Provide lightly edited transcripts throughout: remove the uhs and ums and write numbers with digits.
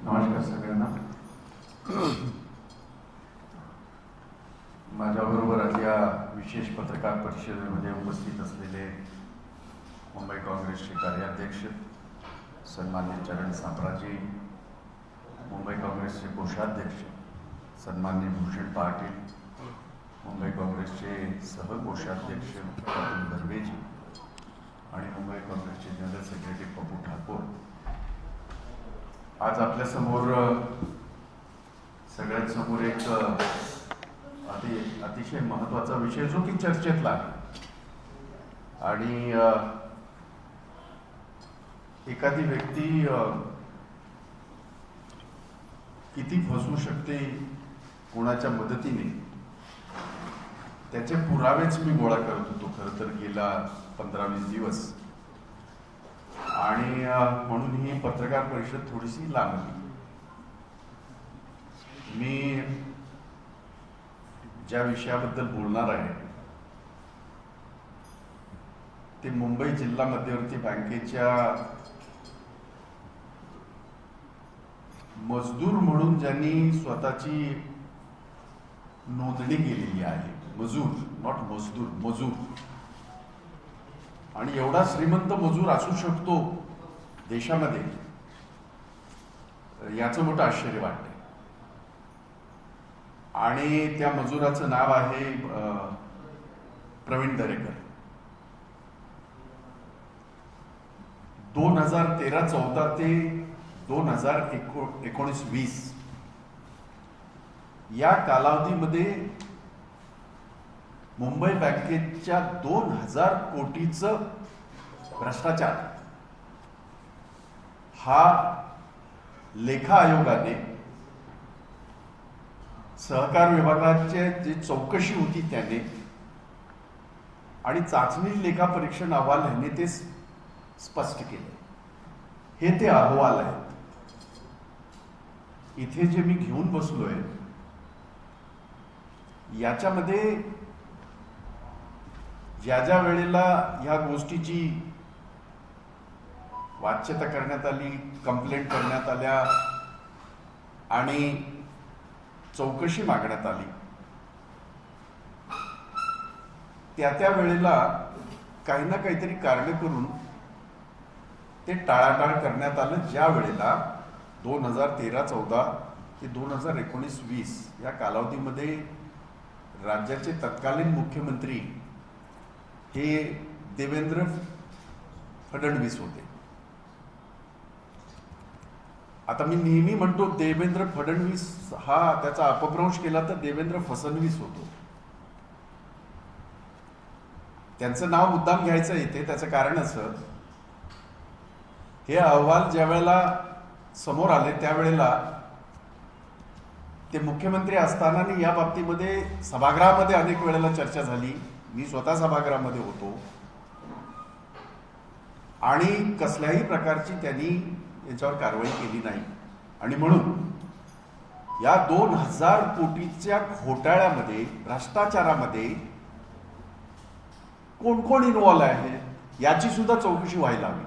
नमस्कार सगळ्यांना. माझ्याबरोबर आज या विशेष पत्रकार परिषदेमध्ये उपस्थित असलेले मुंबई काँग्रेसचे कार्याध्यक्ष सन्मान्य चरण साम्राजी, मुंबई काँग्रेसचे कोषाध्यक्ष सन्मान्य भूषण पाटील, मुंबई काँग्रेसचे सहकोषाध्यक्ष अतुल बर्वेजी आणि मुंबई काँग्रेसचे जनरल सेक्रेटरी पप्पू ठाकूर, आज आपल्यासमोर सगळ्यांसमोर एक अतिशय महत्त्वाचा विषय जो की चर्चेतला आहे आणि एखादी व्यक्ती किती फसवू शकते कोणाच्या मदतीने, त्याचे पुरावेच मी गोळा करत होतो खरं तर गेला 15-20 दिवस. आणि म्हणून ही पत्रकार परिषद थोडीशी लांबली. मी ज्या विषयाबद्दल बोलणार आहे ते मुंबई जिल्हा मध्यवर्ती बँकेच्या मजदूर म्हणून ज्यांनी स्वतःची नोंदणी केलेली आहे, मजूर, नॉट मजदूर, मजूर. आणि एवढा श्रीमंत मजूर असू शकतो देशामध्ये, याचं मोठं आश्चर्य वाटते. आणि त्या मजुराचं नाव आहे प्रवीण दरेकर. 2013-14 ते 2019-20 या कालावधीमध्ये मुंबई बँकेच्या 2000 कोटीचं भ्रष्टाचार हा लेखा आयोगाने, सहकार विभागाचे जे चौकशी होती त्याने आणि चाचणी लेखा परीक्षण अहवाल ह्याने ते स्पष्ट केले. हे ते अहवाल आहेत. इथे जे मी घेऊन बसलोय याच्यामध्ये ज्या वेळेला ह्या गोष्टीची वाच्यता करण्यात आली, कंप्लेंट करण्यात आल्या आणि चौकशी मागण्यात आली, त्या वेळेला काही ना काहीतरी कारण करून ते टाळाटाळ करण्यात आलं. ज्या वेळेला 2013-14 ते 2019-20 या कालावधीमध्ये राज्याचे तत्कालीन मुख्यमंत्री हे देवेंद्र फडणवीस होते. आता मी नेहमी म्हणतो देवेंद्र फडणवीस हा त्याचा अपभ्रंश केला तर देवेंद्र फसणवीस होतो. त्यांचं नाव मुद्दाम घ्यायचं येते. त्याचं कारण असं, हे अहवाल ज्या वेळेला समोर आले त्यावेळेला ते मुख्यमंत्री असताना या बाबतीमध्ये सभागृहामध्ये अनेक वेळेला चर्चा झाली. मी स्वतः सभागृहामध्ये होतो आणि कसल्याही प्रकारची त्यांनी याच्यावर कारवाई केली नाही. आणि म्हणून या 2000 कोटीच्या घोटाळ्यामध्ये, भ्रष्टाचारामध्ये कोण कोण इन्व्हॉल्व आहे याची सुद्धा चौकशी व्हायला हवी.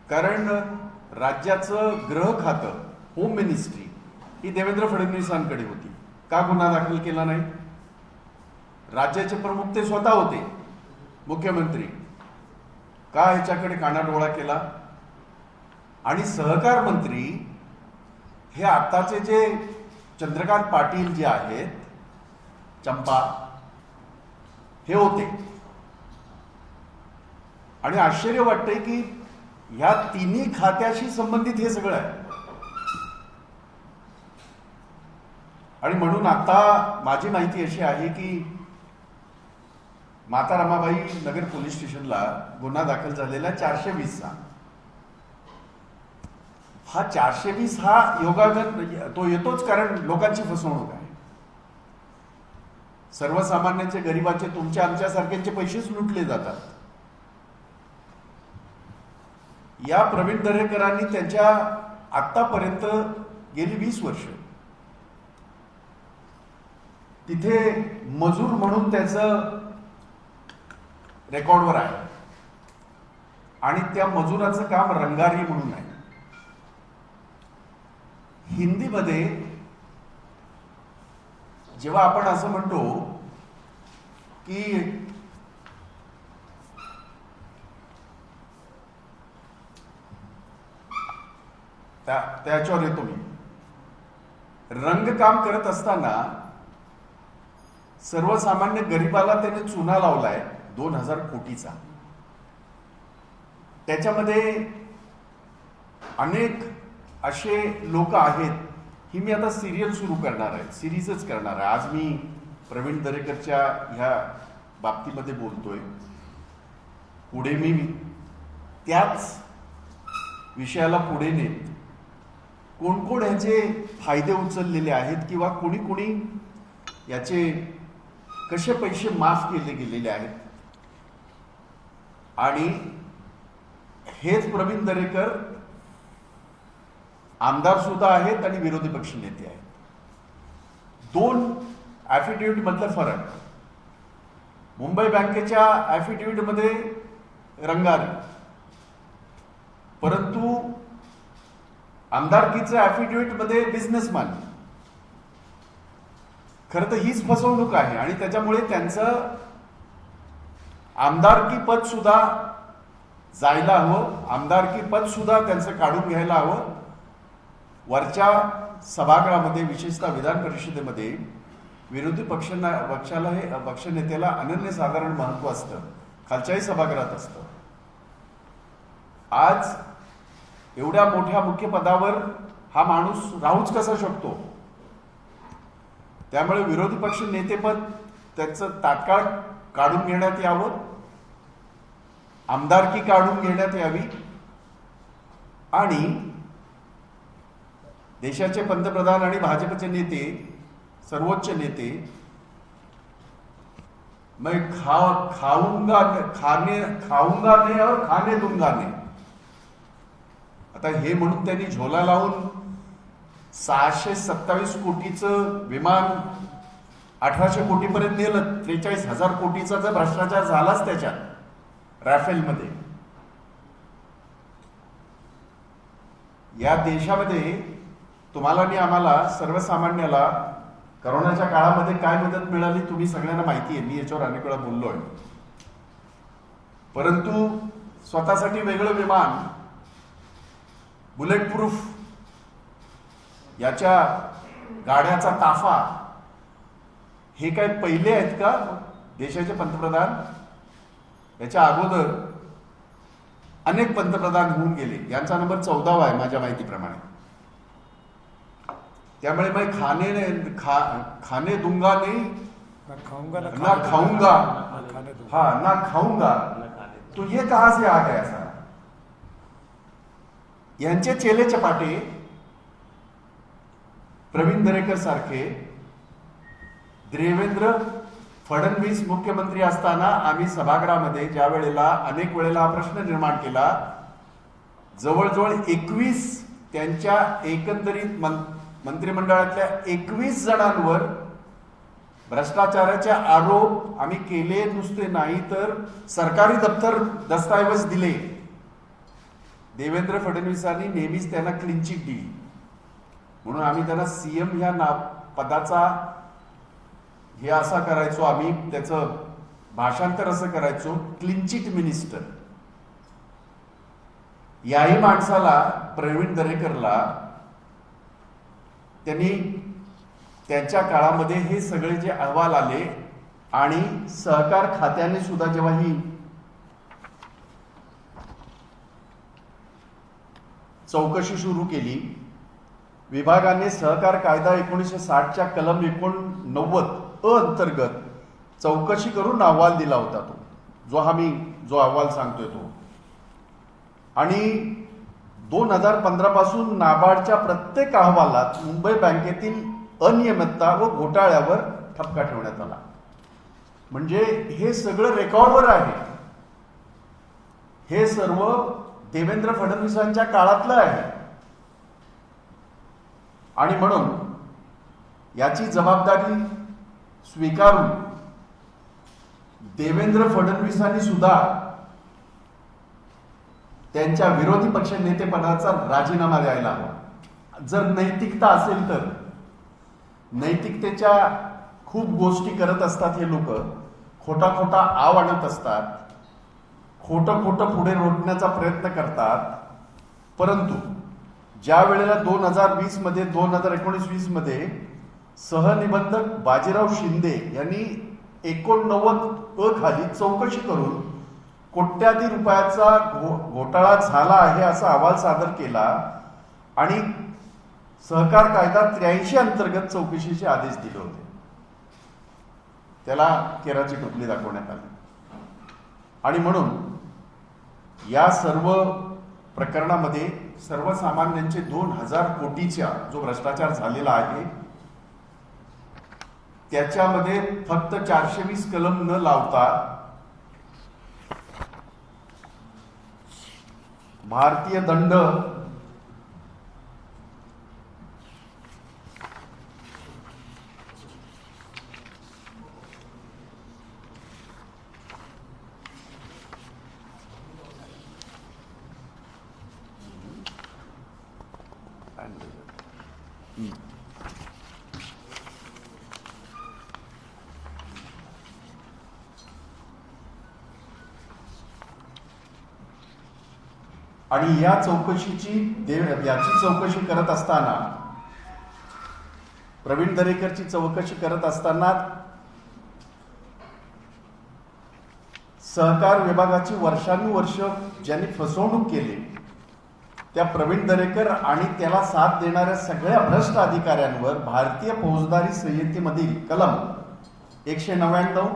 कारण राज्याचं गृह खातं, होम मिनिस्ट्री ही देवेंद्र फडणवीसांकडे होती. का गुन्हा दाखल केला नाही? राज्याचे प्रमुख ते स्वतः होते, मुख्यमंत्री. का ह्याच्याकडे कानाडोळा केला? आणि सहकार मंत्री हे आताचे जे चंद्रकांत पाटील जे आहेत, चंपा, हे होते. आणि आश्चर्य वाटतंय की ह्या तिन्ही खात्याशी संबंधित हे सगळं आहे. आणि म्हणून आता माझी माहिती अशी आहे की माता रमाबाई नगर पोलीस स्टेशनला गुन्हा दाखल झालेला 420चा. हा 420 हा योगागन तो येतोच कारण लोकांची फसवणूक आहे. सर्वसामान्यांचे, गरिबाचे, तुमच्या आमच्यासारख्यांचे पैसेच लुटले जातात. या प्रवीण दरेकरांनी त्यांच्या आतापर्यंत गेली 20 वर्ष तिथे मजूर म्हणून त्याचं रेकॉर्डवर आहे आणि त्या मजुराचं काम रंगारी म्हणून आहे. हिंदीमध्ये जेव्हा आपण असं म्हणतो की त्याच्यावर येतो मी, रंगकाम करत असताना सर्वसामान्य गरिबाला त्याने चुना लावलाय 2000 कोटीचा. त्याच्यामध्ये अनेक असे लोक आहेत. ही मी आता सिरियल सुरू करणार आहे, सिरीजच करणार आहे. आज मी प्रवीण दरेकरच्या ह्या बाबतीमध्ये बोलतोय, पुढे मी त्याच विषयाला पुढे नेत कोण कोण ह्याचे फायदे उचललेले आहेत किंवा कोणी कोणी याचे कसे पैसे माफ केले गेलेले आहेत. आणि हेच प्रवीण दरेकर आमदार सुद्धा आहेत आणि विरोधी पक्ष नेते आहेत. दोन ऍफिडेव्हिट मधला फरक, मुंबई बँकेच्या ऍफिडेव्हिट मध्ये रंगारी, परंतु आमदारकीचं ऍफिडेव्हिट मध्ये बिझनेसमॅन. खरं तर हीच फसवणूक आहे आणि त्याच्यामुळे त्यांचं आमदारकी पद सुद्धा जायला हवं, आमदारकी पद सुद्धा त्यांचं काढून घ्यायला हवं. वरच्या सभागृहामध्ये विशेषतः विधान परिषदेमध्ये विरोधी पक्षाला हे पक्षनेत्याला अनन्यसाधारण महत्व असतं, खालच्याही सभागृहात असतं. आज एवढ्या मोठ्या मुख्य पदावर हा माणूस राहूच कसा शकतो? त्यामुळे विरोधी पक्ष नेतेपद त्याचं तात्काळ काढून घेण्यात यावं, आमदारकी काढून घेण्यात यावी आणि देशाचे पंतप्रधान आणि भाजपचे नेते, सर्वोच्च नेते मैं खाऊंगा नहीं और खाने दूंगा नहीं. आता हे म्हणून त्यांनी झोला लावून 627 कोटीचं विमान 1800 कोटीपर्यंत नेलं. 43,000 कोटीचा जर भ्रष्टाचार झालाच त्याच्यात राफेलमध्ये. या देशामध्ये तुम्हाला आणि आम्हाला सर्वसामान्याला करोनाच्या काळामध्ये काय मदत मिळाली तुम्ही सगळ्यांना माहिती आहे, मी याच्यावर अनेक वेळा बोललोय. परंतु स्वतःसाठी वेगळं विमान, बुलेट प्रूफ याच्या गाड्याचा ताफा, हे काय पहिले आहेत का देशाचे पंतप्रधान? याच्या अगोदर अनेक पंतप्रधान होऊन गेले. यांचा नंबर 14वा आहे माझ्या माहितीप्रमाणे. त्यामुळे मैं खाने दूंगा नहीं ना खाऊंगा, हाँ ना खाऊंगा, तो ये कहां से आ गया सारा? यांचे चेले चपाटे प्रवीण दरेकर सारखे. देवेंद्र फडणवीस मुख्यमंत्री असताना आम्ही सभागृहामध्ये ज्या वेळेला अनेक वेळेला हा प्रश्न निर्माण केला, जवळजवळ 21 त्यांच्या एकंदरीत मंत्रिमंडळातल्या 21 जणांवर भ्रष्टाचाराचे आरोप आम्ही केले. नुसते नाही तर सरकारी दस्तावेज दिले. देवेंद्र फडणवीसांनी नेहमीच त्यांना क्लीन चिट दिली, म्हणून आम्ही त्यांना सीएम ह्या पदाचा हे असा करायचो, आम्ही त्याचं भाषांतर असं करायचो, क्लीन चिट मिनिस्टर. याही माणसाला, प्रवीण दरेकरला, त्यांनी त्यांच्या काळामध्ये हे सगळे जे अहवाल आले आणि सहकार खात्याने सुद्धा जेव्हा ही चौकशी सुरू केली, विभागाने सहकार कायदा 1960च्या कलम 89 अंतर्गत चौकशी करून अहवाल दिला होता, जो अहवाल सांगतोय तो. आणि 2015 पासून नाबार्डच्या प्रत्येक अहवालात मुंबई बँकेतील अनियमितता व घोटाळ्यावर ठपका ठेवण्यात आला. म्हणजे हे सगळं रेकॉर्डवर आहे. हे सर्व देवेंद्र फडणवीसांच्या काळातलं आहे. आणि म्हणून याची जबाबदारी स्वीकारून देवेंद्र फडणवीसांनी सुद्धा त्यांच्या विरोधी पक्ष नेतेपदाचा राजीनामा द्यायला हवा. जर नैतिकता असेल तर नैतिकतेच्या खूप गोष्टी करत असतात हे लोक, खोटा खोटा आव आणत असतात, खोटं खोटं पुढे रोखण्याचा प्रयत्न करतात. परंतु ज्या वेळेला 2020 मध्ये 2019-20 मध्ये सहनिबंधक बाजीराव शिंदे यांनी 89 खाली चौकशी करून कोट्याधी रुपयाचा घोटाळा झाला आहे असा अहवाल सादर केला आणि सहकार कायदा 83 अंतर्गत चौकशीचे आदेश दिले होते. त्याला केराची टोपली दाखवण्यात आली. आणि म्हणून या सर्व प्रकरणामध्ये सर्वसामान्यांचे 2000 कोटीचा जो भ्रष्टाचार झालेला आहे त्याच्यामध्ये फक्त 420 कलम न लावता भारतीय दंड आणि याची चौकशी करत असताना, प्रवीण दरेकरची चौकशी करत असताना सहकार विभागाची वर्षानुवर्ष ज्यांनी फसवणूक केली त्या प्रवीण दरेकर आणि त्याला साथ देणाऱ्या सगळ्या भ्रष्ट अधिकाऱ्यांवर भारतीय फौजदारी संहितेमधील कलम 199,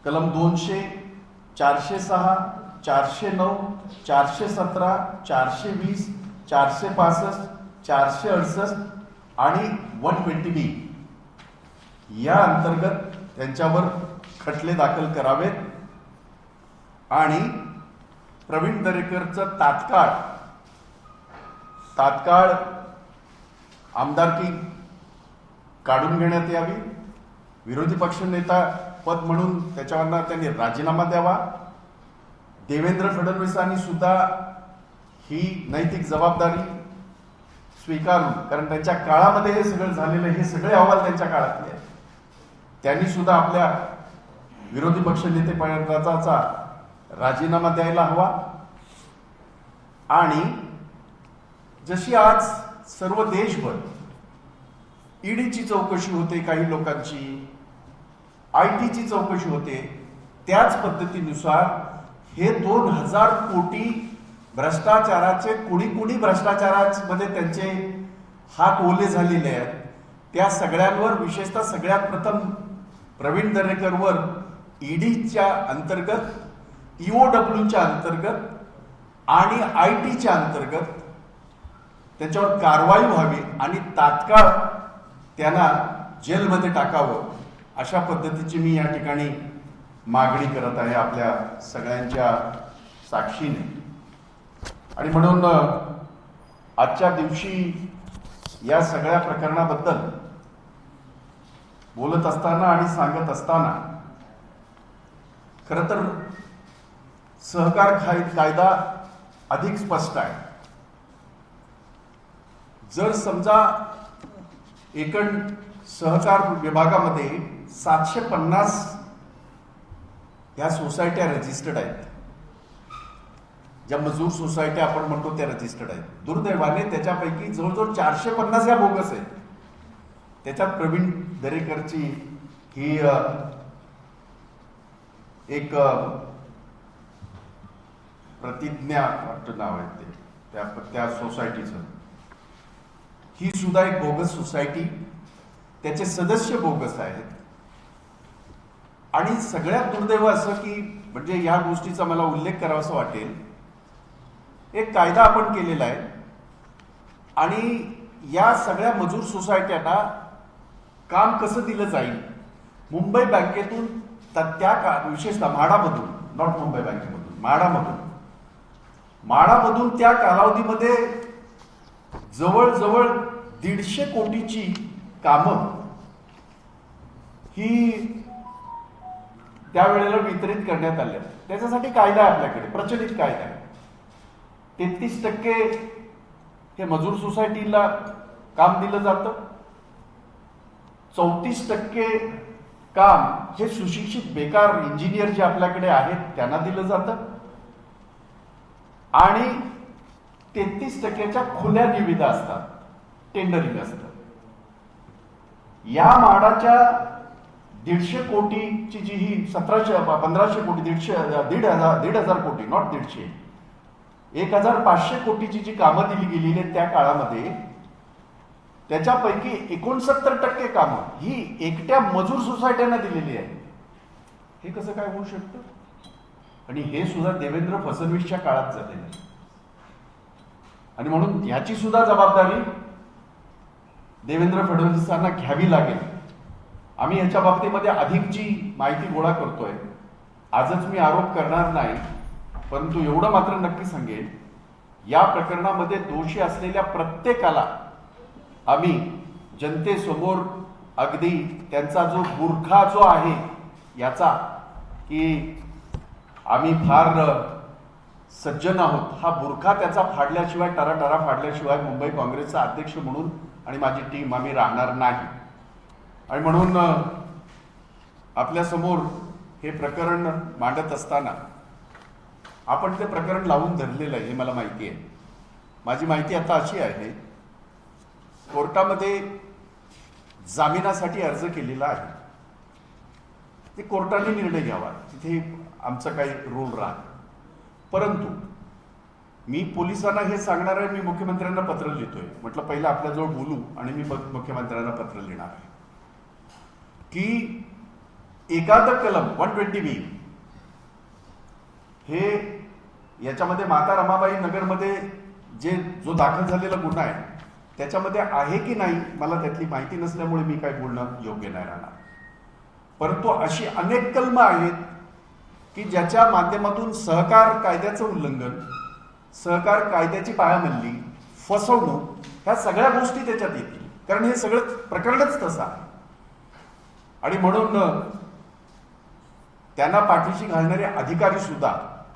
कलम 200, 406, 409, 417, 420, 465, 468 आणि 120B या अंतर्गत त्यांच्यावर खटले दाखल करावेत आणि प्रवीण दरेकरचं तात्काळ आमदारकी काढून घेण्यात यावी, विरोधी पक्षनेता पद म्हणून त्याच्यावरनं त्यांनी राजीनामा द्यावा. देवेंद्र फडणवीसांनी सुद्धा ही नैतिक जबाबदारी स्वीकारून, कारण त्यांच्या काळामध्ये हे सगळं झालेलं, हे सगळे अहवाल त्यांच्या काळातले आहेत, त्यांनी सुद्धा आपल्या विरोधी पक्ष नेते पदाचा राजीनामा द्यायला हवा. आणि जशी आज सर्व देशभर ईडीची चौकशी होते, काही लोकांची आयटीची चौकशी होते, त्याच पद्धतीनुसार हे 2000 कोटी भ्रष्टाचाराचे कुणी भ्रष्टाचारामध्ये त्यांचे हात ओले झालेले आहेत त्या सगळ्यांवर, विशेषतः सगळ्यात प्रथम प्रवीण दरेकरवर ईडीच्या अंतर्गत, ईओडब्ल्यूच्या अंतर्गत आणि आयटीच्या अंतर्गत त्याच्यावर कारवाई व्हावी आणि तात्काळ त्यांना जेलमध्ये टाकावं, अशा पद्धतीची मी या ठिकाणी मागणी करत आहे आपल्या सगळ्यांच्या साक्षीने. आणि म्हणून आजच्या दिवशी या सगळ्या प्रकरणाबद्दल बोलत असताना आणि सांगत असताना खरं तर सहकार कायदा अधिक स्पष्ट आहे. जर समजा एकूण सहकार विभागामध्ये 750 ह्या सोसायट्या रजिस्टर्ड आहेत, ज्या मजूर सोसायट्या आपण म्हणतो त्या रजिस्टर्ड आहेत. दुर्दैवाने त्याच्यापैकी जवळजवळ 450 या बोगस आहेत. त्याच्यात प्रवीण दरेकरची ही एक प्रतिज्ञा वाटतं नाव आहे त्या सोसायटीचं, ही सुद्धा एक बोगस सोसायटी, त्याचे सदस्य बोगस आहेत. आणि सगळ्यात दुर्दैव असं की म्हणजे या गोष्टीचा मला उल्लेख करावासा वाटेल, एक कायदा आपण केलेला आहे आणि या सगळ्या मजूर सोसायट्यांना काम कसं दिलं जाईल, मुंबई बँकेतून त्या विशेषतः म्हाडामधून, नॉट मुंबई बँकेमधून, म्हाडामधून त्या कालावधीमध्ये जवळजवळ 150 कोटीची कामं ही त्यावेळेला वितरित करण्यात आल्या. त्याच्यासाठी कायदा आहे आपल्याकडे, प्रचलित कायदा आहे. 33% हे मजूर सोसायटीला काम दिलं जातं. 34% काम हे सुशिक्षित बेकार इंजिनियर जे आपल्याकडे आहेत त्यांना दिलं जातं आणि 33%च्या खुल्या निविदा असतात, टेंडरिंग असतं. या म्हाडाच्या 150 कोटीची जी ही 1500 कोटी 1,500 कोटी, नॉट 150, 1,500 कोटीची जी कामं दिली गेलेली आहेत त्या काळामध्ये, त्याच्यापैकी 69% कामं ही एकट्या मजूर सोसायट्यांना दिलेली आहे. हे कसं काय होऊ शकतं? आणि हे सुद्धा देवेंद्र फडणवीसच्या काळात झालेलं आहे. आणि म्हणून ह्याची सुद्धा जबाबदारी देवेंद्र फडणवीसांना घ्यावी लागेल. आम्ही ह्याच्या बाबतीमध्ये अधिकची माहिती गोळा करतोय. आजच मी आरोप करणार नाही, परंतु एवढं मात्र नक्की सांगेन, या प्रकरणामध्ये दोषी असलेल्या प्रत्येकाला आम्ही जनतेसमोर अगदी त्यांचा जो बुरखा जो आहे याचा, की आम्ही फार सज्जन आहोत, हा बुरखा त्याचा फाडल्याशिवाय, टराटरा फाडल्याशिवाय मुंबई काँग्रेसचा अध्यक्ष म्हणून आणि माझी टीम आम्ही राहणार नाही. आणि म्हणून आपल्या समोर हे प्रकरण मांडत असताना आपण ते प्रकरण लावून धरलेलं आहे हे मला माहिती आहे. माझी माहिती आता अशी आहे, कोर्टामध्ये जामिनासाठी अर्ज केलेला आहे. ते कोर्टाने निर्णय घ्यावा, तिथे आमचं काही रोल राहत. परंतु मी पोलिसांना हे सांगणार आहे, मी मुख्यमंत्र्यांना पत्र लिहितोय. म्हटलं पहिलं आपल्याजवळ बोलू आणि मी मुख्यमंत्र्यांना पत्र लिहिणार आहे की एखादं कलम 120B हे याच्यामध्ये माता रमाबाई नगरमध्ये जो दाखल झालेला गुन्हा आहे त्याच्यामध्ये आहे की नाही मला त्यातली माहिती नसल्यामुळे मी काय बोलणं योग्य नाही राहणार. परंतु अशी अनेक कलमं आहेत की ज्याच्या माध्यमातून सहकार कायद्याचं उल्लंघन, सहकार कायद्याची पायमल्ली, फसवणूक ह्या सगळ्या गोष्टी त्याच्यात येतील. कारण हे सगळं प्रकरणच तसं आहे. आणि म्हणून त्यांना पाठीशी घालणारे अधिकारी सुद्धा,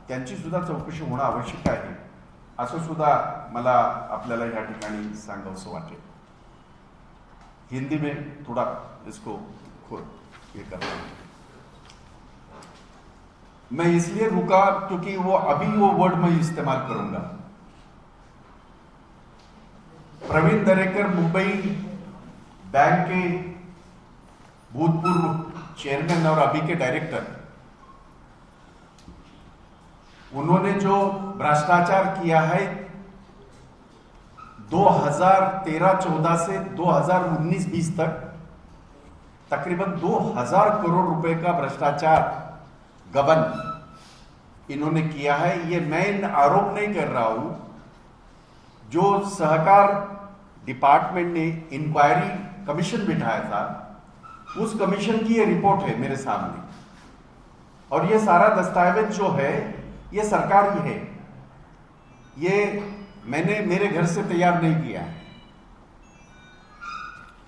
त्यांची सुद्धा चौकशी होणं आवश्यक आहे, असं सुद्धा मला आपल्याला या ठिकाणी सांगावंसं वाटेल. हिंदी में थोड़ा इसको ये करना है. मैं इसलिए रुका क्योंकि वो वर्ड मैं इस्तेमाल करूंगा. प्रवीण दरेकर मुंबई बैंक के भूतपूर्व चेयरमैन और अभी के डायरेक्टर, उन्होंने जो भ्रष्टाचार किया है 2013-14 से 2019-20 तक तकरीबन 2,000 करोड़ रुपए का भ्रष्टाचार गबन इन्होंने किया है. ये मैं आरोप नहीं कर रहा हूं. जो सहकार डिपार्टमेंट ने इंक्वायरी कमीशन बिठाया था, उस कमीशन की ये रिपोर्ट है मेरे सामने. और ये सारा दस्तावेज जो है ये सरकारी है. ये मैंने मेरे घर से तैयार नहीं किया है.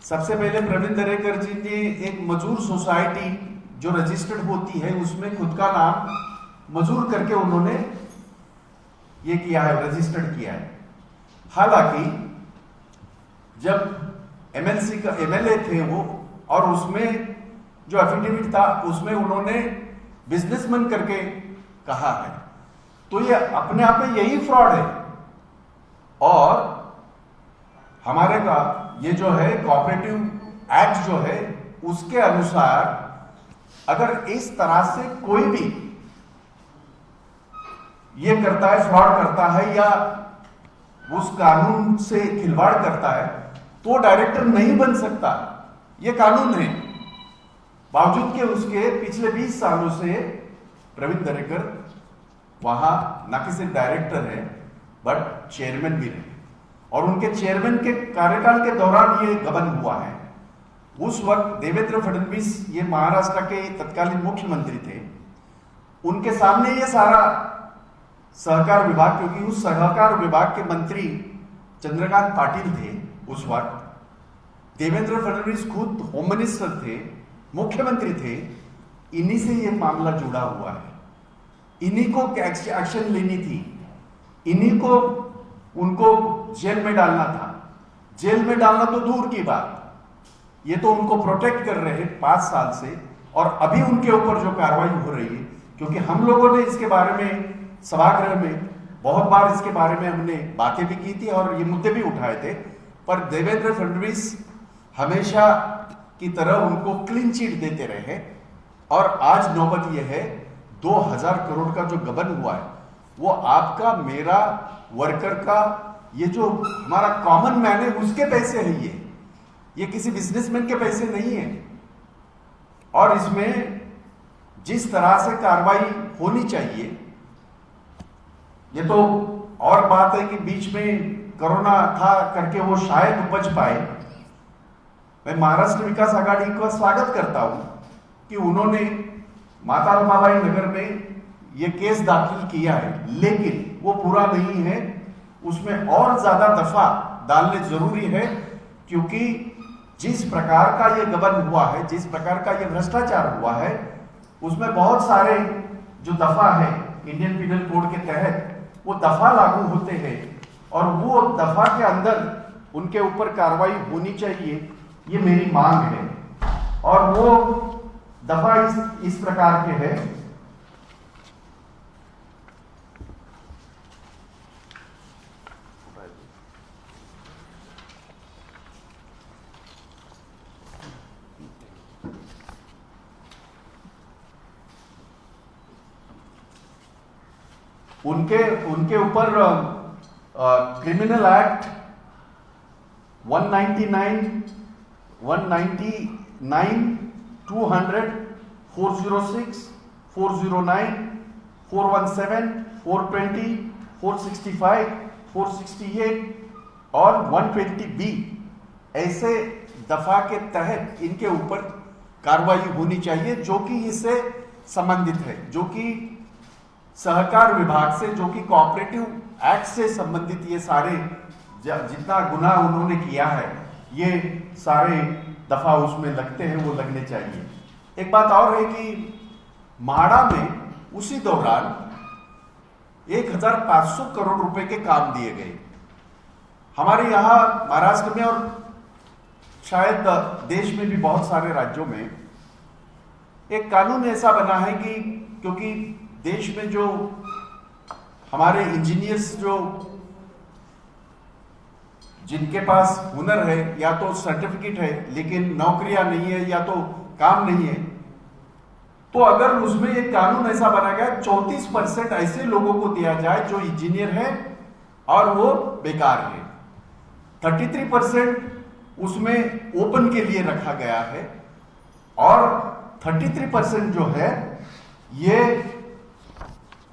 सबसे पहले प्रवीण दरेकर जी ने एक मजूर सोसाइटी जो रजिस्टर्ड होती है उसमें खुद का नाम मजूर करके उन्होंने ये किया है, रजिस्टर्ड किया है. हालांकि जब एमएलए थे वो, और उसमें जो एफिडेविट था उसमें उन्होंने बिजनेसमैन करके कहा है, तो ये अपने आप में यही फ्रॉड है. और हमारे का ये जो है कोऑपरेटिव एक्ट जो है उसके अनुसार अगर इस तरह से कोई भी ये करता है, फ्रॉड करता है या उस कानून से खिलवाड़ करता है, तो डायरेक्टर नहीं बन सकता. ये कानून है. बावजूद के उसके पिछले 20 सालों से प्रवीण दरेकर वहां न कि सिर्फ डायरेक्टर है बट चेयरमैन भी रहे. और उनके चेयरमैन के कार्यकाल के दौरान ये गबन हुआ है. उस वक्त देवेंद्र फडणवीस ये महाराष्ट्र के तत्कालीन मुख्यमंत्री थे. उनके सामने ये सारा सहकार विभाग, क्योंकि उस सहकार विभाग के मंत्री चंद्रकांत पाटिल थे उस वक्त. देवेंद्र फडणवीस खुद होम मिनिस्टर थे, मुख्यमंत्री थे. इन्हीं से ये मामला जुड़ा हुआ है. इन्हीं को एक्शन लेनी थी. इन्हीं को उनको जेल में डालना था। जेल में डालना तो दूर की बात, ये तो उनको प्रोटेक्ट कर रहे हैं 5 साल से, और अभी उनके ऊपर जो कार्रवाई हो रही है, क्योंकि हम लोगों ने इसके बारे में सभागृह में बहुत बार इसके बारे में हमने बातें भी की थी और ये मुद्दे भी उठाए थे, पर देवेंद्र फडणवीस हमेशा की तरह उनको क्लीन चिट देते रहे। और आज नौबत यह है 2000 करोड़ का जो गबन हुआ है, वो आपका, मेरा, वर्कर का, ये जो हमारा कॉमन मैन है उसके पैसे है। ये किसी बिजनेसमैन के पैसे नहीं है। और इसमें जिस तरह से कार्रवाई होनी चाहिए, ये तो और बात है कि बीच में कोरोना था करके वो शायद बच पाए। मैं महाराष्ट्र विकास आघाड़ी का स्वागत करता हूं कि उन्होंने माता रमाबाई नगर में ये केस दाखिल किया है, लेकिन वो पूरा नहीं है, उसमें और ज्यादा दफा डालने जरूरी है, क्योंकि जिस प्रकार का ये गबन हुआ है, जिस प्रकार का ये भ्रष्टाचार हुआ है, उसमें बहुत सारे जो दफा है इंडियन पिनल कोड के तहत वो दफा लागू होते हैं, और वो दफा के अंदर उनके ऊपर कार्रवाई होनी चाहिए, ये मेरी मांग है। और वो दफा इस प्रकार के है, उनके ऊपर क्रिमिनल एक्ट 199, 200, 406, 409, 417, 420, 465, 468 और 120B ऐसे दफा के तहत इनके ऊपर कार्रवाई होनी चाहिए, जो कि इससे संबंधित है, जो कि सहकार विभाग से, जो कि कोऑपरेटिव एक्ट से संबंधित ये सारे जितना गुनाह उन्होंने किया है, ये सारे दफा उसमें लगते हैं, वो लगने चाहिए। एक बात और है कि म्हाडा में उसी दौरान 1500 करोड़ रुपए के काम दिए गए। हमारे यहां महाराष्ट्र में और शायद देश में भी बहुत सारे राज्यों में एक कानून ऐसा बना है कि क्योंकि देश में जो हमारे इंजीनियर्स जो जिनके पास हुनर है या तो सर्टिफिकेट है लेकिन नौकरियां नहीं है या तो काम नहीं है, तो अगर उसमें एक कानून ऐसा बना गया 34% ऐसे लोगों को दिया जाए जो इंजीनियर है और वो बेकार है, 33% उसमें ओपन के लिए रखा गया है, और 33% जो है ये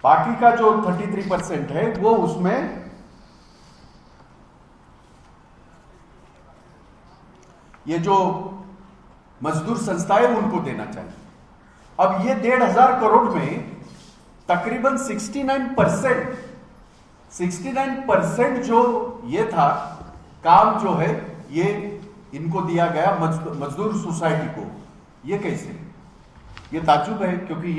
बाकी का जो 33% है वो उसमें ये जो मजदूर संस्थाएं उनको देना चाहिए। अब ये 1,500 करोड़ में तकरीबन 69% जो ये था काम जो है ये इनको दिया गया मजदूर सोसाइटी को। ये कैसे? ये ताज्जुब है, क्योंकि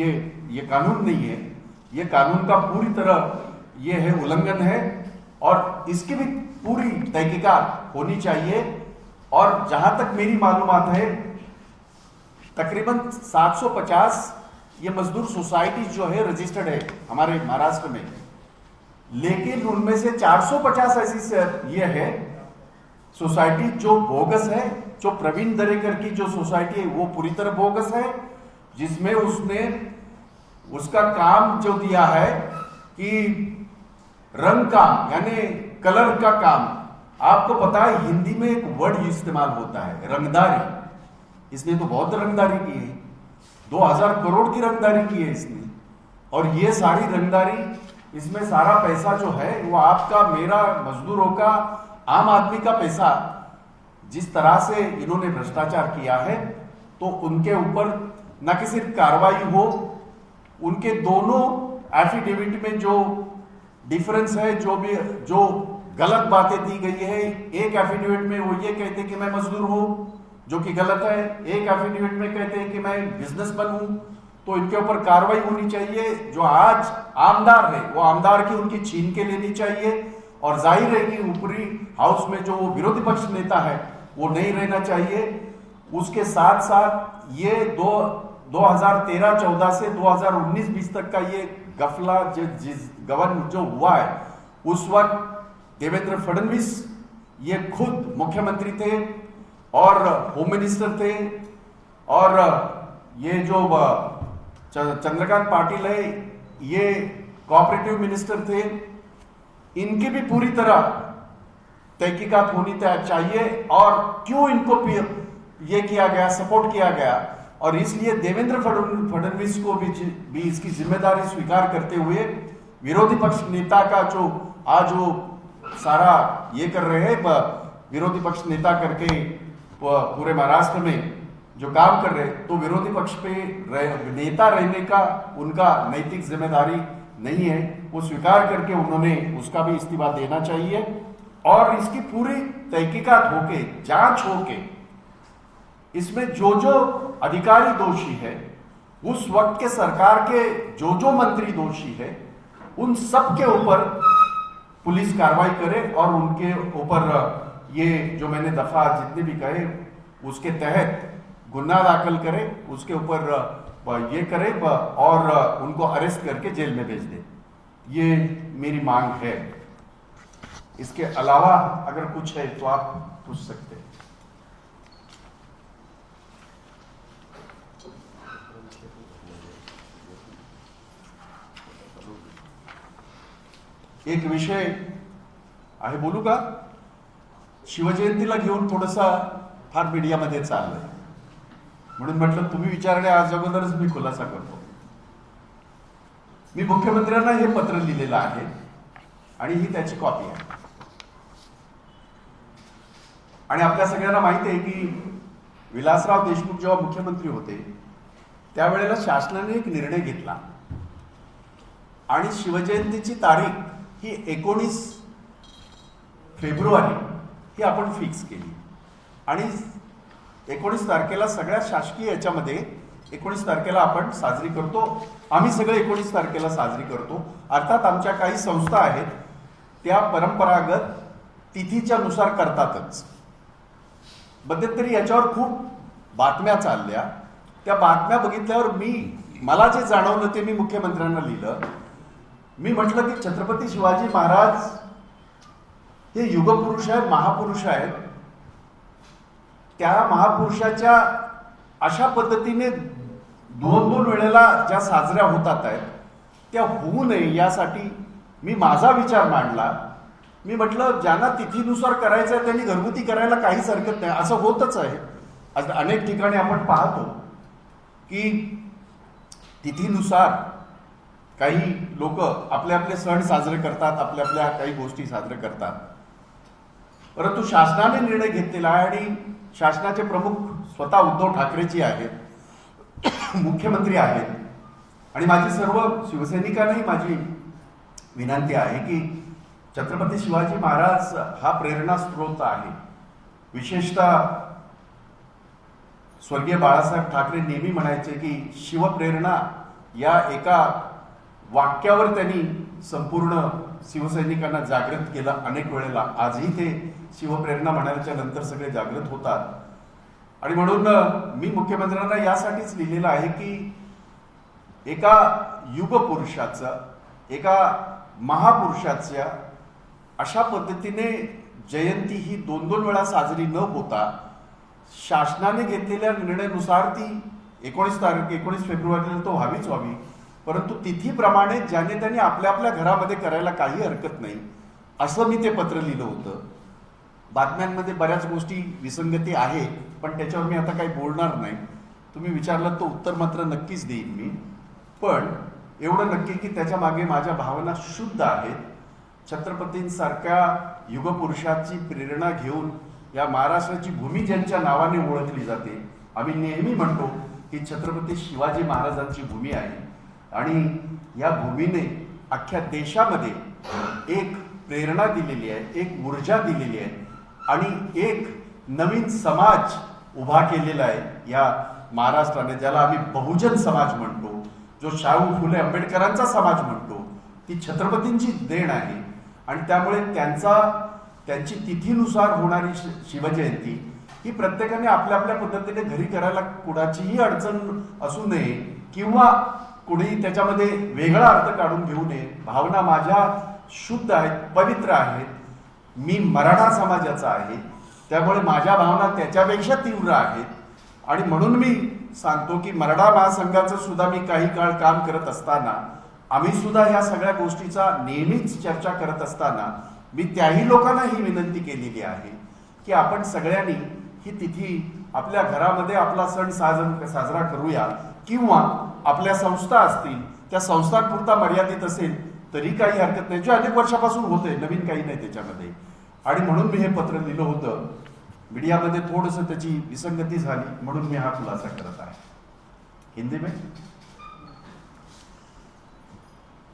ये कानून नहीं है, ये कानून का पूरी तरह ये है उल्लंघन है, और इसकी भी पूरी तहकीकात होनी चाहिए। और जहां तक मेरी मालूमात है तकरीबन 750 ये मजदूर सोसाइटी जो है रजिस्टर्ड है हमारे महाराष्ट्र में, लेकिन उनमें से 450 ऐसी ये है सोसाइटी जो बोगस है। जो प्रवीण दरेकर की जो सोसाइटी है वो पूरी तरह बोगस है, जिसमें उसने उसका काम जो दिया है कि रंग काम यानी कलर का काम। आपको पता है हिंदी में एक वर्ड इस्तेमाल होता है रंगदारी। इसने तो बहुत रंगदारी की है, 2000 करोड़ की रंगदारी की है इसने, और ये सारी रंगदारी इसमें सारा पैसा जो है वो आपका, मेरा, मजदूरों का, आम आदमी का पैसा जिस तरह से इन्होंने भ्रष्टाचार किया है, तो उनके ऊपर न कि सिर्फ कार्रवाई हो, उनके दोनों एफिडेविट में जो डिफरेंस है, जो गलत बातें दी गई है, एक एफिडेविट में वो ये कहते हैं कि मैं मजदूर हूं, जो कि गलत है, एक एफिडेविट में कहते हैं कि मैं बिजनेसमैन हूं, तो इनके ऊपर कार्रवाई होनी चाहिए। जो आज आमदार है वो आमदार की उनकी छीन के लेनी चाहिए, और जाहिर है कि ऊपरी हाउस में जो विरोधी पक्ष नेता है वो नहीं रहना चाहिए। उसके साथ साथ ये 2013-14 से 2019-20 तक का ये गफला गबन जो हुआ है, उस वक्त देवेंद्र फडणवीस ये खुद मुख्यमंत्री थे और होम मिनिस्टर थे, और ये जो चंद्रकांत पाटिल है ये कोऑपरेटिव मिनिस्टर थे। इनकी भी पूरी तरह तहकीकात होनी चाहिए और क्यों इनको ये किया गया, सपोर्ट किया गया, और इसलिए देवेंद्र फडणवीस को भी इसकी जिम्मेदारी स्वीकार करते हुए विरोधी पक्ष नेता का जो आज वो सारा ये कर रहे हैं, विरोधी पक्ष नेता करके पूरे महाराष्ट्र में जो काम कर रहे, तो विरोधी पक्ष पे नेता रहने का उनका नैतिक जिम्मेदारी नहीं है, वो स्वीकार करके उन्होंने उसका भी इस्तीफा देना चाहिए और इसकी पूरी तहकीकात होके, जांच होके, इसमें जो जो अधिकारी दोषी है, उस वक्त के सरकार के जो मंत्री दोषी है, उन सब के ऊपर पुलिस कार्रवाई करे और उनके ऊपर ये जो मैंने दफा जितने भी कहे उसके तहत गुनाह दाखिल करे, उसके ऊपर ये करे और उनको अरेस्ट करके जेल में भेज दे। ये मेरी मांग है। इसके अलावा अगर कुछ है तो आप पूछ सकते हैं। एक विषय आहे, बोलू का? शिवजयंतीला घेऊन थोडंसा फार मीडियामध्ये चाललंय, म्हणून म्हटलं तुम्ही विचारणे आज अगोदरच मी खुलासा करतो। मी मुख्यमंत्र्यांना हे पत्र लिहिलेलं आहे आणि ही त्याची कॉपी आहे। आणि आपल्या सगळ्यांना माहिती आहे की विलासराव देशमुख जेव्हा मुख्यमंत्री होते त्यावेळेला शासनाने एक निर्णय घेतला आणि शिवजयंतीची तारीख ही 19 फेब्रुवारी ही आपण फिक्स केली आणि 19 तारखेला सगळ्या शासकीय याच्यामध्ये 19 तारखेला आपण साजरी करतो। आम्ही सगळे 19 तारखेला साजरी करतो। अर्थात आमच्या काही संस्था आहेत त्या परंपरागत तिथीच्या नुसार करतातच। मध्यंतरी याच्यावर खूप बातम्या चालल्या, त्या बातम्या बघितल्यावर मला जे जाणवलं ते मी मुख्यमंत्र्यांना लिहिलं। मी म्हटलं की छत्रपती शिवाजी महाराज हे युगपुरुष आहेत, महापुरुष आहेत। त्या महापुरुषाच्या अशा पद्धतीने दोन वेळेला ज्या साजऱ्या होतात आहेत त्या होऊ नये यासाठी मी माझा विचार मांडला। मी म्हटलं ज्यांना तिथीनुसार करायचं आहे त्यांनी घरगुती करायला काहीच हरकत नाही, असं होतच आहे। आज अनेक ठिकाणी आपण पाहतो की तिथीनुसार काही लोक आपले आपले सण साजरे करतात, आपल्या आपल्या काही गोष्टी साजरे करतात, परंतु शासनाने निर्णय घेतलेला आहे आणि शासनाचे प्रमुख स्वतः उद्धव ठाकरेजी आहेत, मुख्यमंत्री आहेत, आणि माझी सर्व शिवसैनिकांनाही माझी विनंती आहे की छत्रपती शिवाजी महाराज हा प्रेरणा स्रोत आहे। विशेषतः स्वर्गीय बाळासाहेब ठाकरे नेहमी म्हणायचे की शिवप्रेरणा या एका वाक्यावर त्यांनी संपूर्ण शिवसैनिकांना जागृत केलं अनेक वेळेला। आजही ते शिवप्रेरणा म्हणाल्याच्या नंतर सगळे जागृत होतात आणि म्हणून मी मुख्यमंत्र्यांना यासाठीच लिहिलेलं आहे की एका युगपुरुषाचं, एका महापुरुषाच्या अशा पद्धतीने जयंती ही दोन वेळा साजरी न होता शासनाने घेतलेल्या निर्णयानुसार ती 19 फेब्रुवारीला तो व्हावी, परंतु तिथीप्रमाणे ज्याने त्यांनी आपल्या आपल्या घरामध्ये करायला काही हरकत नाही, असं मी ते पत्र लिहिलं होतं। बातम्यांमध्ये बऱ्याच गोष्टी विसंगती आहे, पण त्याच्यावर मी आता काही बोलणार नाही। तुम्ही विचारलं तर उत्तर मात्र नक्कीच देईन मी, पण एवढं नक्की की त्याच्या मागे माझ्या भावना शुद्ध आहेत। छत्रपतींसारख्या युगपुरुषाची प्रेरणा घेऊन या महाराष्ट्राची भूमी ज्यांच्या नावाने ओळखली जाते, आम्ही नेहमी म्हणतो की छत्रपती शिवाजी महाराजांची भूमी आहे आणि या भूमीने अख्ख्या देशामध्ये एक प्रेरणा दिलेली आहे, एक ऊर्जा दिलेली आहे आणि एक नवीन समाज उभा केलेला आहे या महाराष्ट्राने, ज्याला आम्ही बहुजन समाज म्हणतो, जो शाहू फुले आंबेडकरांचा समाज म्हणतो, ती छत्रपतींची देण आहे। आणि त्यामुळे त्यांची तिथीनुसार होणारी शिवजयंती ही प्रत्येकाने आपल्या आपल्या पद्धतीने घरी करायला कुणाचीही अडचण असू नये किंवा कुणी त्याच्यामध्ये वेगळा अर्थ काढून घेऊ नये. भावना माझ्या शुद्ध आहेत, पवित्र आहेत. मी मराठा समाजाचा आहे, त्यामुळे माझ्या भावना त्याच्यापेक्षा तीव्र आहेत. आणि म्हणून मी सांगतो की मराठा महासंघाचं सुद्धा मी काही काळ काम करत असताना, आम्ही सुद्धा ह्या सगळ्या गोष्टीचा नेहमीच चर्चा करत असताना मी त्याही लोकांना ही विनंती केलेली आहे की आपण सगळ्यांनी ही तिथी आपल्या घरामध्ये आपला सण साजरा करूया, किंवा आपल्या संस्था असतील त्या संस्थांपुरता मर्यादित असेल तरी काही हरकत नाही, जे अनेक वर्षापासून होते, नवीन काही नाही त्याच्यामध्ये. आणि म्हणून मी हे पत्र लिहिलं होतं. मीडियामध्ये थोडंसं त्याची विसंगती झाली म्हणून मी हा खुलासा करत आहे. हिंदी में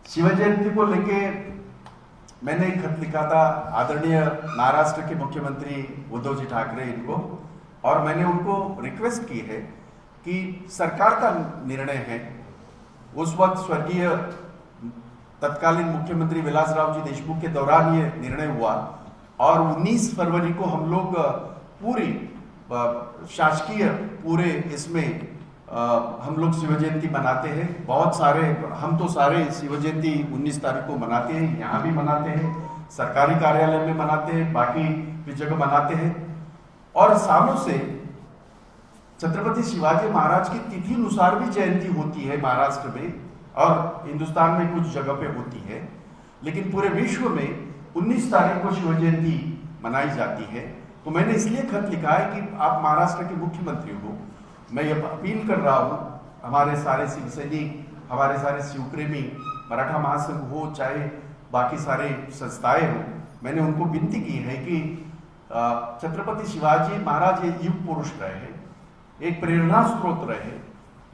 शिव जयंती को लेके मैंने एक खत लिखा था आदरणीय महाराष्ट्र के मुख्यमंत्री उद्धव जी ठाकरे इनको, और मैंने उनको रिक्वेस्ट की है कि सरकार का निर्णय है. उस वक्त स्वर्गीय तत्कालीन मुख्यमंत्री विलासराव जी देशमुख के दौरान ये निर्णय हुआ और 19 फरवरी को हम लोग पूरी शासकीय पूरे इसमें हम लोग शिव जयंती मनाते हैं. बहुत सारे, हम तो सारे शिव जयंती 19 तारीख को मनाते हैं, यहाँ भी मनाते हैं, सरकारी कार्यालय में मनाते हैं, बाकी भी जगह मनाते हैं. और सालों से छत्रपति शिवाजी महाराज की तिथि अनुसार भी जयंती होती है महाराष्ट्र में और हिंदुस्तान में कुछ जगह पे होती है, लेकिन पूरे विश्व में 19 तारीख को शिव जयंती मनाई जाती है. तो मैंने इसलिए खत लिखा है कि आप महाराष्ट्र के मुख्यमंत्री हो, मैं ये अपील कर रहा हूँ हमारे सारे शिव सैनिक, हमारे सारे शिवप्रेमी, मराठा महासंघ हो चाहे बाकी सारे संस्थाएं हो, मैंने उनको विनती की है कि छत्रपति शिवाजी महाराज ये युग पुरुष रहे, एक प्रेरणा स्रोत रहे.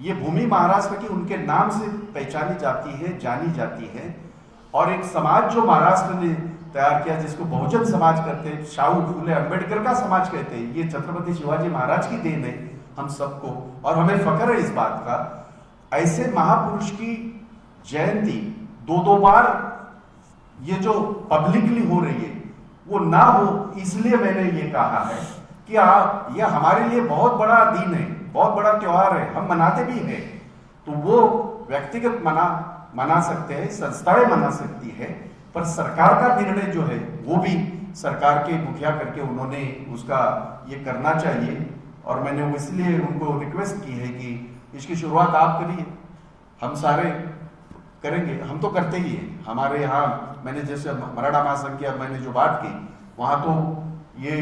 ये भूमि महाराष्ट्र की उनके नाम से पहचानी जाती है, जानी जाती है. और एक समाज जो महाराष्ट्र ने तैयार किया जिसको बहुजन समाज कहते हैं, शाहू फूले अम्बेडकर का समाज कहते हैं, ये छत्रपति शिवाजी महाराज की देन है हम सबको. और हमें फख्र है इस बात का. ऐसे महापुरुष की जयंती दो बार ये जो पब्लिकली हो रही है वो ना हो, इसलिए मैंने ये कहा है कि ये हमारे लिए बहुत बड़ा दिन है, बहुत बड़ा त्योहार है, हम मनाते भी हैं. तो वो व्यक्तिगत मना सकते हैं, संस्थाएं मना सकती है, पर सरकार का निर्णय जो है वो भी सरकार के मुखिया करके उन्होंने उसका ये करना चाहिए. और मैंने वो इसलिए उनको रिक्वेस्ट की है कि इसकी शुरुआत आप करिए, हम सारे करेंगे, हम तो करते ही हैं. हमारे यहाँ मैंने जैसे मराठा महासंघ की मैंने जो बात की, वहाँ तो ये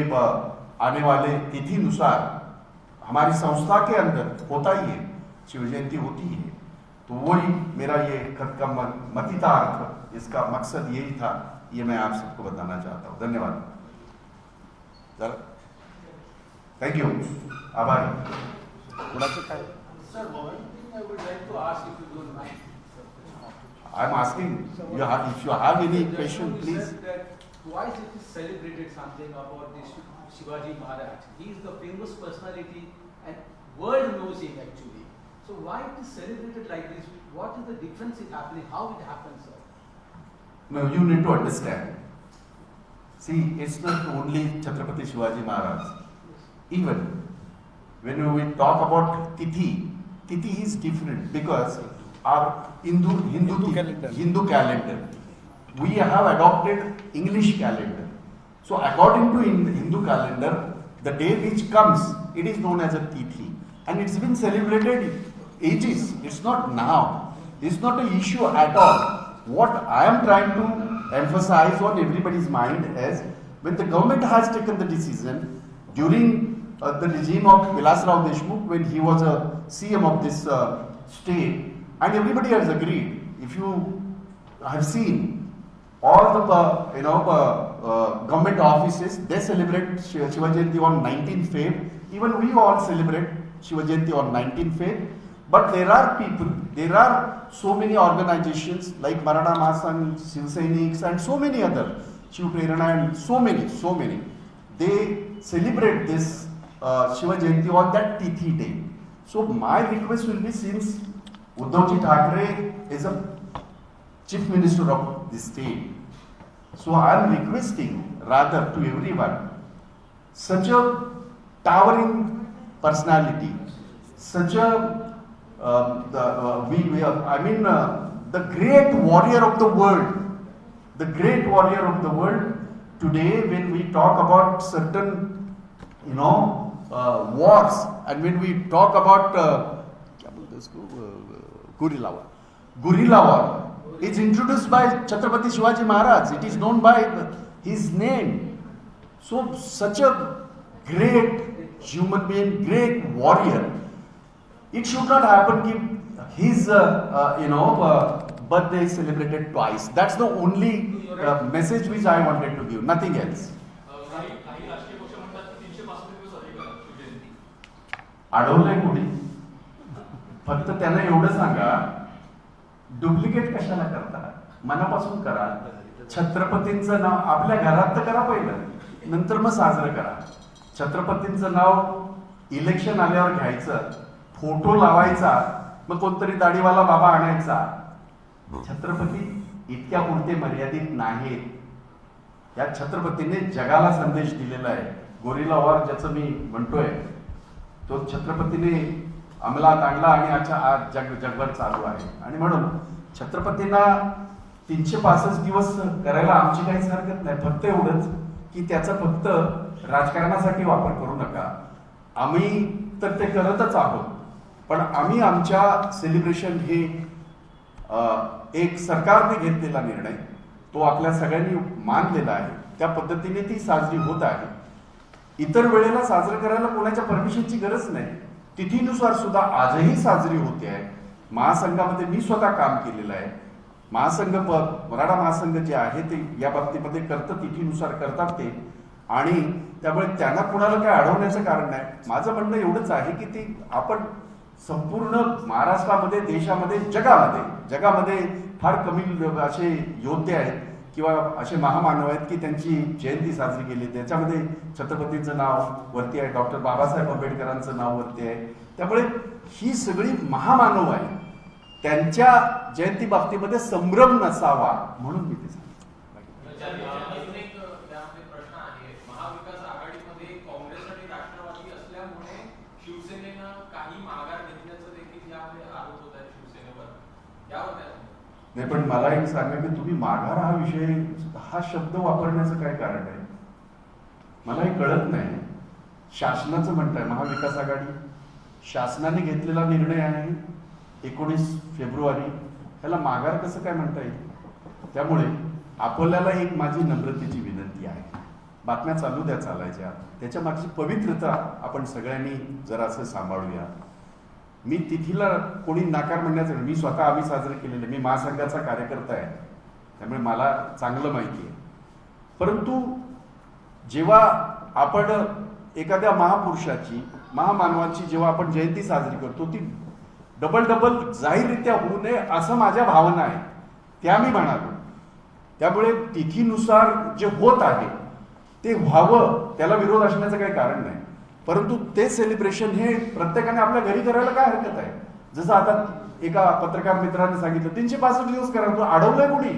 आने वाले तिथि अनुसार हमारी संस्था के अंदर होता ही है, शिव जयंती होती है. तो वही मेरा ये खत का मतितार्थ, इसका मकसद यही था, ये मैं आप सबको बताना चाहता हूँ. धन्यवाद. Thank you. आभार. Sir, one thing I would like to ask, if you don't mind. I am asking you if you have any question, You please. said that twice it is celebrated something about this Shivaji Maharaj. He is the famous personality and world knows him actually. So why it is celebrated like this? What is the difference is happening? How it happens, sir? No, you need to understand. See, it's not only Chhatrapati Shivaji Maharaj. Even when we talk about Tithi is different because our Hindu calendar, we have adopted English calendar. So according to Hindu calendar, the day which comes, it is known as a Tithi, and it's been celebrated ages. It's not now. It's not an issue at all. What I am trying to emphasize on everybody's mind is when the government has taken the decision during the regime of Vilasrao Deshmukh, when he was a CM of this state, and everybody has agreed. If you have seen all the government offices, they celebrate Shiva Jayanti on 19th Feb. Even we all celebrate Shiva Jayanti on 19th Feb. But there are people, there are so many organizations like Marathwada Mahasangh, Shiv Sainiks, and so many other, Shiv Prerana, and so many. They celebrate this Shiva Jayanti on that Tithi day. So my request will be, since Uddhav ji Thackeray is a chief minister of the state, So I am requesting rather to everyone, such a towering personality, such a the great warrior of the world, the great warrior of the world. Today, when we talk about certain, wars, and when we talk about guerrilla war is introduced by Chhatrapati Shivaji Maharaj. It is known by his name. So such a great human being, great warrior. It should not happen कि his birthday is celebrated twice. That's the only message which I wanted to give. Nothing else. काही राजकीय पक्ष म्हणतात की 365 दिवस अधिक शिवजयंती. अडवलंय कोणी? फक्त त्यांना एवढं सांगा, डुप्लिकेट कशाला करता? मनापासून करा. छत्रपतींचं नाव आपल्या घरात तर करा पहिलं, नंतर मग साजरं करा. छत्रपतींचं नाव इलेक्शन आल्यावर घ्यायचं, फोटो लावायचा, मग कोणतरी दाढीवाला बाबा आणायचा. छत्रपती इतक्या पुरते मर्यादित नाहीत. या छत्रपतीने जगाला संदेश दिलेला आहे. गोरिला वॉर ज्याचं मी म्हणतोय, तो छत्रपतीने अंमलात आणला आणि आज जगभर चालू आहे. आणि म्हणून छत्रपतींना 365 दिवस करायला आमची काहीच हरकत नाही. फक्त एवढंच की त्याचा फक्त राजकारणासाठी वापर करू नका. आम्ही तर ते करतच आहोत, पण आम्ही आमच्या सेलिब्रेशन हे एक सरकारने घेतलेला निर्णय, तो आपल्या सगळ्यांनी मानलेला आहे. त्या पद्धतीने ती साजरी होत आहे. इतर वेळेला साजरं करायला कोणाच्या परमिशनची गरज नाही. तिथीनुसार सुद्धा आजही साजरी होते आहे. महासंघामध्ये मी स्वतः काम केलेलं आहे. महासंघ मराठा महासंघ जे आहे ते या बाबतीमध्ये करतं, तिथीनुसार करतात ते. आणि त्यामुळे त्यांना कुणाला काय अडवण्याचं कारण नाही. माझं म्हणणं एवढंच आहे की ते आपण संपूर्ण महाराष्ट्रामध्ये, देशामध्ये, जगामध्ये फार कमी असे योद्धे आहेत किंवा असे महामानव आहेत की त्यांची जयंती साजरी केली. त्याच्यामध्ये छत्रपतींचं नाव वरती आहे, डॉक्टर बाबासाहेब आंबेडकरांचं नाव वरती आहे. त्यामुळे ही सगळी महामानव आहे. त्यांच्या जयंती बाबतीमध्ये संभ्रम नसावा म्हणून मी ते सांगतो. अजून एक त्यामध्ये प्रश्न आहे. महाविकास आघाडीमध्ये काँग्रेस आणि राष्ट्रवादी असल्यामुळे शिवसेनेनं काही माघार घेतल्याचं देखील यामध्ये आरोप होत आहे शिवसेनेवर. यावर काय सांगता? नाही, पण मला एक सांगा की तुम्ही माघार हा शब्द वापरण्याचं काय कारण आहे? मला हे कळत नाही. शासनाचं म्हणताय, महाविकास आघाडी शासनाने घेतलेला निर्णय आहे 19 फेब्रुवारी, त्याला माघार कसं काय म्हणता येईल? त्यामुळे आपल्याला एक माझी नम्रतेची विनंती आहे. बातम्या चालू द्या चालायच्या, त्याच्या मागची पवित्रता आपण सगळ्यांनी जरासं सांभाळूया. मी तिथीला कोणी नाकार म्हणण्याचं, मी स्वतः आम्ही साजरे केलेले, मी महासंघाचा कार्यकर्ता आहे, त्यामुळे मला चांगलं माहिती आहे. परंतु जेव्हा आपण एखाद्या महापुरुषाची, महामानवाची जेव्हा आपण जयंती साजरी करतो, ती डबल जाहीररित्या होऊ नये असं माझ्या भावना आहे, त्या मी म्हणालो. त्यामुळे तिथीनुसार जे होत आहे ते व्हावं, त्याला विरोध असण्याचं काही कारण नाही. परंतु ते सेलिब्रेशन हे प्रत्येकाने आपल्या घरी करायला काय हरकत आहे? जसं आता एका पत्रकार मित्राने सांगितलं 365 दिवस करा, तो अडवलंय कोणी?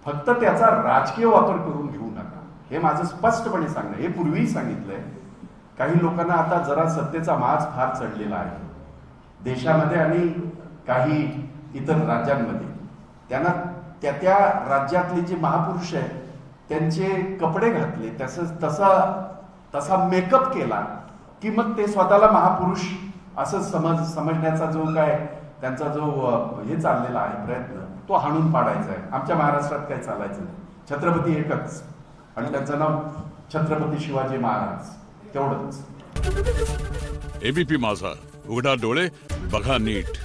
फक्त त्याचा राजकीय वापर करून घेऊ नका, हे माझं स्पष्टपणे सांगणं. हे पूर्वीही सांगितलंय. काही लोकांना आता जरा सत्तेचा माज फार चढलेला आहे देशामध्ये आणि काही इतर राज्यांमध्ये. त्यांना त्या राज्यातले जे महापुरुष आहेत त्यांचे कपडे घातले, तसा मेकअप केला की मग ते स्वतःला महापुरुष असं समजण्याचा जो काय त्यांचा जो हे चाललेला आहे प्रयत्न, तो हाणून पाडायचा आहे. आमच्या महाराष्ट्रात काय चालायचं नाही. छत्रपती एकच आणि त्यांचं नाव छत्रपती शिवाजी महाराज, तेवढंच. एबीपी माझा, उघडा डोळे बघा नीट.